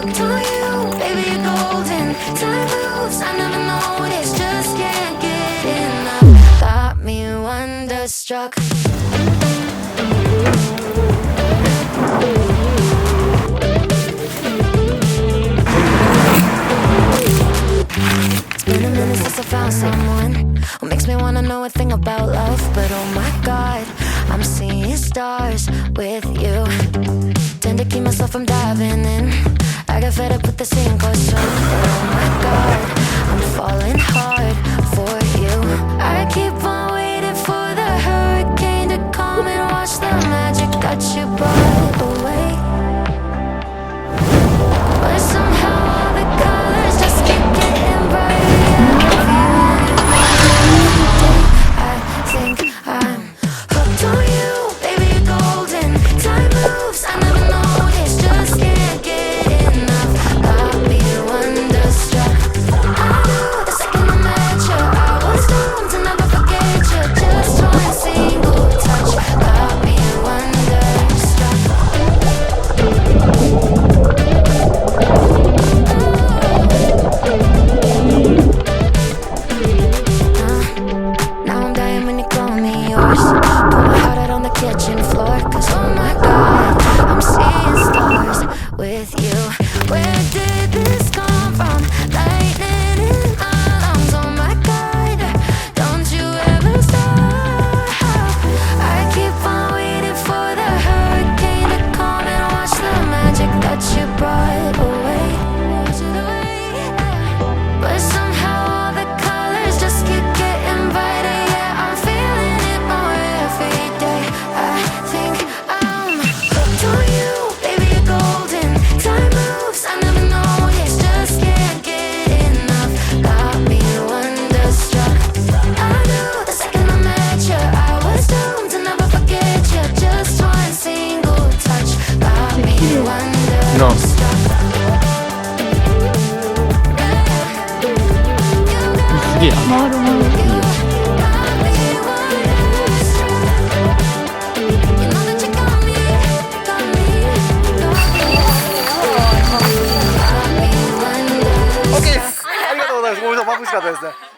hooked on you, baby, you're golden. Time moves, I never noticed, just can't get enough. Got me wonderstruck. It's been a minute since I found someone who makes me wanna know a thing about love. But oh my God, I'm seeing stars with you. Tend to keep myself from diving in. I got fed up with the sink or swim. But oh my God, I'm falling hard for you. I keep on waiting for the hurricane to come and wash the magic got you brought away. But somehow all the colors just keep getting brighter. I think I'm hooked on you, baby, you're golden. Time moves, I never noticed, just can't get enough. Got me wonderstruck. I knew the second I met you, I was doomed to never forget you. Just one single touch, got me wonderstruck. Now I'm dying when you call me yours. Put my heart out on the kitchen floor. Cause oh my God, I'm seeing stars with you. Where did this come from? Lightning in my lungs. Oh my God, don't you ever stop. I keep on waiting for the hurricane to come and wash the magic that you brought away. But somehow all the colors just keep getting brighter. Yeah, I'm feeling it more every day. I think I'm hooked on you, baby, you're golden. Time moves, I never noticed, just can't get enough. Got me wonderstruck. I knew the second I met you, I was doomed to never forget you. Just one single touch, got me wonderstruck. すげえな。回るもの。OK です。ありがとうございます。ごめんなさい、眩しかったですね。